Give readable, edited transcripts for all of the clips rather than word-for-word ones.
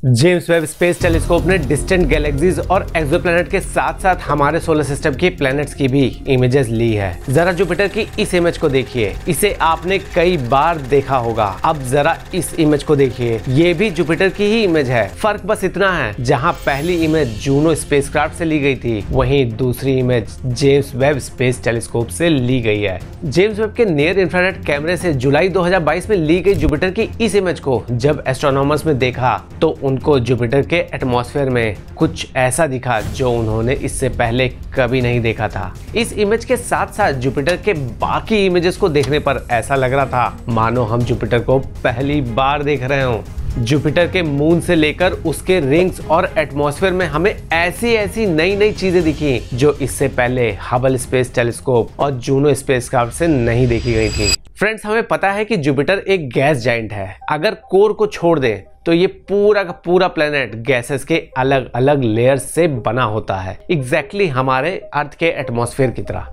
James Webb space telescope ने distant galaxies और exoplanet के साथ साथ हमारे सोलर सिस्टम की प्लैनेट्स की भी इमेजेस ली है। जरा जुपिटर की इस इमेज को देखिए, इसे आपने कई बार देखा होगा। अब जरा इस इमेज को देखिए, ये भी जुपिटर की ही इमेज है। फर्क बस इतना है, जहां पहली इमेज जूनो स्पेसक्राफ्ट से ली गई थी, वहीं दूसरी image James Webb space telescope से ली गई है। जेम्स वेब के नियर इंफ्रारेड कैमरे से जुलाई 2022 में ली गई जुपिटर की इस इमेज को जब एस्ट्रोनॉमर्स ने देखा तो उनको जुपिटर के एटमॉस्फेयर में कुछ ऐसा दिखा जो उन्होंने इससे पहले कभी नहीं देखा था। इस इमेज के साथ साथ जुपिटर के बाकी इमेजेस को देखने पर ऐसा लग रहा था मानो हम जुपिटर को पहली बार देख रहे हों। जुपिटर के मून से लेकर उसके रिंग्स और एटमॉस्फेयर में हमें ऐसी नई नई चीजें दिखी जो इससे पहले हबल स्पेस टेलीस्कोप और जूनो स्पेसक्राफ्ट से नहीं देखी गई थी। फ्रेंड्स, हमें पता है कि जुपिटर एक गैस जाइंट है। अगर कोर को छोड़ दे तो ये पूरा का पूरा प्लेनेट गैसेस के अलग अलग लेयर्स से बना होता है, एग्जैक्टली हमारे अर्थ के एटमॉस्फेयर की तरह।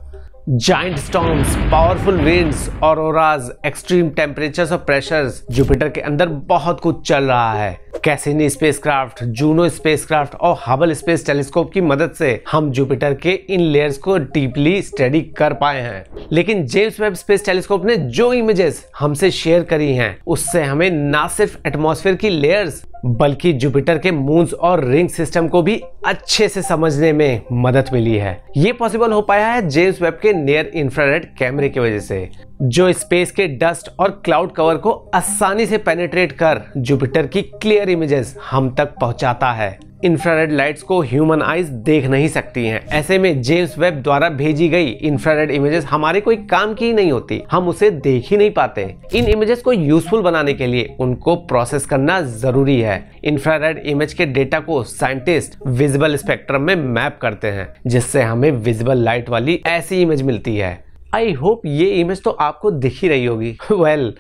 Giant storms, powerful winds, auroras, extreme temperatures और प्रेशर्स, जुपिटर के अंदर बहुत कुछ चल रहा है। कैसिनी स्पेसक्राफ्ट, जूनो स्पेसक्राफ्ट और हबल स्पेस टेलीस्कोप की मदद से हम जुपिटर के इन लेयर्स को डीपली स्टडी कर पाए हैं। लेकिन जेम्स वेब स्पेस टेलीस्कोप ने जो इमेजेस हमसे शेयर करी हैं, उससे हमें ना सिर्फ एटमॉस्फेयर की लेयर्स बल्कि जुपिटर के मून्स और रिंग सिस्टम को भी अच्छे से समझने में मदद मिली है। ये पॉसिबल हो पाया है जेम्स वेब के नियर इंफ्रारेड कैमरे की वजह से, जो स्पेस के डस्ट और क्लाउड कवर को आसानी से पेनिट्रेट कर जुपिटर की क्लियर इमेजेस हम तक पहुंचाता है। इंफ्रारेड लाइट्स को ह्यूमन आइज देख नहीं सकती हैं। ऐसे में जेम्स वेब द्वारा भेजी गई इंफ्रारेड इमेजेस हमारे कोई काम की नहीं होती, हम उसे देख ही नहीं पाते। इन इमेजेस को यूजफुल बनाने के लिए उनको प्रोसेस करना जरूरी है। इंफ्रारेड इमेज के डेटा को साइंटिस्ट विजिबल स्पेक्ट्रम में मैप करते हैं, जिससे हमें विजिबल लाइट वाली ऐसी इमेज मिलती है। आई होप ये इमेज तो आपको दिख ही रही होगी। वेल,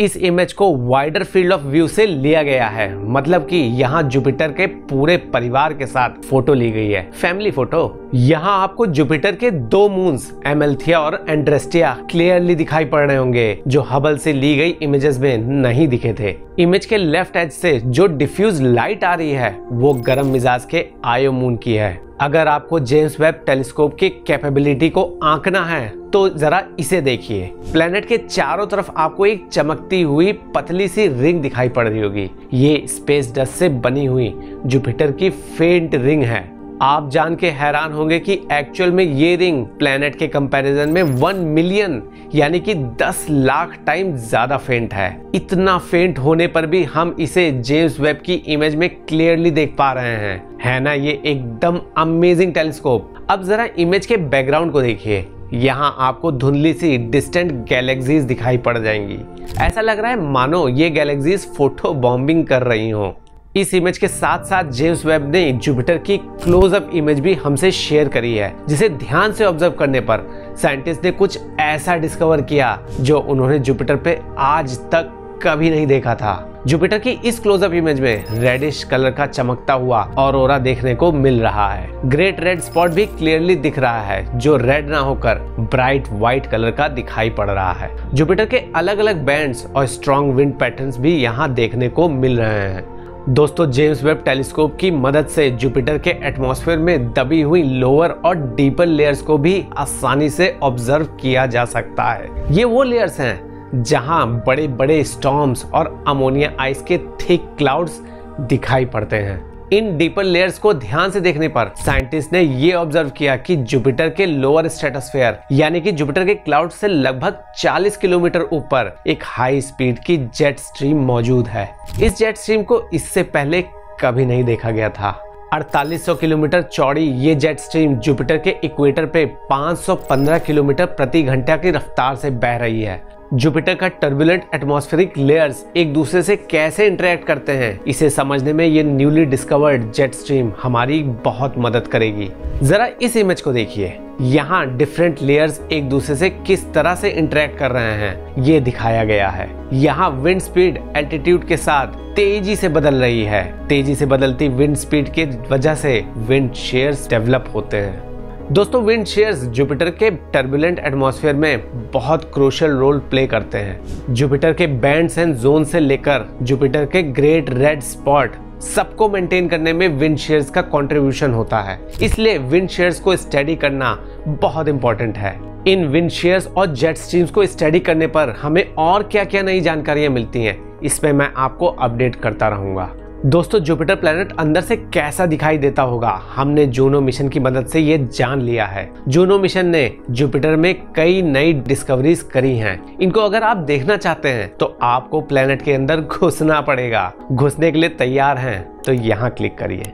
इस इमेज को वाइडर फील्ड ऑफ व्यू से लिया गया है, मतलब कि यहाँ जुपिटर के पूरे परिवार के साथ फोटो ली गई है, फैमिली फोटो। यहाँ आपको जुपिटर के दो मून्स एमेल्थिया और एंड्रेस्टिया क्लियरली दिखाई पड़ रहे होंगे, जो हबल से ली गई इमेजेस में नहीं दिखे थे। इमेज के लेफ्ट एज से जो डिफ्यूज लाइट आ रही है वो गर्म मिजाज के आयो मून की है। अगर आपको जेम्स वेब टेलीस्कोप की कैपेबिलिटी को आंकना है तो जरा इसे देखिए। प्लेनेट के चारों तरफ आपको एक चमकती हुई पतली सी रिंग दिखाई पड़ रही होगी। ये स्पेस डस्ट से बनी हुई जुपिटर की फेंट रिंग है। आप जान के हैरान होंगे कि एक्चुअल में ये रिंग प्लेनेट के कंपैरिजन में 1 मिलियन यानी कि 10 लाख टाइम ज्यादा फेंट है। इतना फेंट होने पर भी हम इसे जेम्स वेब की इमेज में क्लियरली देख पा रहे हैं। है ना ये एकदम अमेजिंग टेलीस्कोप। अब जरा इमेज के बैकग्राउंड को देखिए। यहाँ आपको धुंधली सी डिस्टेंट गैलेक्सीज दिखाई पड़ जाएंगी। ऐसा लग रहा है मानो ये गैलेक्सीज फोटो बॉम्बिंग कर रही हों। इस इमेज के साथ साथ जेम्स वेब ने जुपिटर की क्लोजअप इमेज भी हमसे शेयर करी है, जिसे ध्यान से ऑब्जर्व करने पर साइंटिस्ट ने कुछ ऐसा डिस्कवर किया जो उन्होंने जुपिटर पे आज तक कभी नहीं देखा था। जुपिटर की इस क्लोजअप इमेज में रेडिश कलर का चमकता हुआ ऑरोरा देखने को मिल रहा है। ग्रेट रेड स्पॉट भी क्लियरली दिख रहा है, जो रेड ना होकर ब्राइट व्हाइट कलर का दिखाई पड़ रहा है। जुपिटर के अलग अलग बैंड्स और स्ट्रॉन्ग विंड पैटर्न्स भी यहाँ देखने को मिल रहे हैं। दोस्तों, जेम्स वेब टेलीस्कोप की मदद से जुपिटर के एटमॉस्फेयर में दबी हुई लोअर और डीपर लेयर्स को भी आसानी से ऑब्जर्व किया जा सकता है। ये वो लेयर्स हैं जहां बड़े बड़े स्टॉर्म्स और अमोनिया आइस के थिक क्लाउड्स दिखाई पड़ते हैं। इन डीपर लेयर्स को ध्यान से देखने पर साइंटिस्ट ने ये ऑब्जर्व किया कि जुपिटर के लोअर स्ट्रेटोस्फेयर यानी कि जुपिटर के क्लाउड से लगभग 40 किलोमीटर ऊपर एक हाई स्पीड की जेट स्ट्रीम मौजूद है। इस जेट स्ट्रीम को इससे पहले कभी नहीं देखा गया था। 4800 किलोमीटर चौड़ी ये जेट स्ट्रीम जुपिटर के इक्वेटर पे 515 किलोमीटर प्रति घंटा की रफ्तार से बह रही है। जुपिटर का टर्बुलेंट एटमॉस्फेरिक लेयर्स एक दूसरे से कैसे इंटरेक्ट करते हैं, इसे समझने में ये न्यूली डिस्कवर्ड जेट स्ट्रीम हमारी बहुत मदद करेगी। जरा इस इमेज को देखिए। यहाँ डिफरेंट लेयर्स एक दूसरे से किस तरह से इंटरेक्ट कर रहे हैं ये दिखाया गया है। यहाँ विंड स्पीड एल्टीट्यूड के साथ तेजी से बदल रही है। तेजी से बदलती विंड स्पीड की वजह से विंड शेयर्स डेवलप होते हैं। दोस्तों, विंड शेयर्स जुपिटर के टर्बुलेंट एटमॉस्फेयर में बहुत क्रूशियल रोल प्ले करते हैं। जुपिटर के बैंड्स एंड जोन से लेकर जुपिटर के ग्रेट रेड स्पॉट सबको मेंटेन करने में विंड शेयर्स का कंट्रीब्यूशन होता है। इसलिए विंड शेयर्स को स्टडी करना बहुत इंपॉर्टेंट है। इन विंड शेयर्स और जेट स्ट्रीम्स को स्टडी करने पर हमें और क्या क्या नई जानकारियां मिलती हैं, इसमें मैं आपको अपडेट करता रहूंगा। दोस्तों, जुपिटर प्लैनेट अंदर से कैसा दिखाई देता होगा, हमने जूनो मिशन की मदद से ये जान लिया है। जूनो मिशन ने जुपिटर में कई नई डिस्कवरीज करी हैं। इनको अगर आप देखना चाहते हैं तो आपको प्लैनेट के अंदर घुसना पड़ेगा। घुसने के लिए तैयार हैं तो यहाँ क्लिक करिए।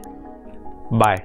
बाय।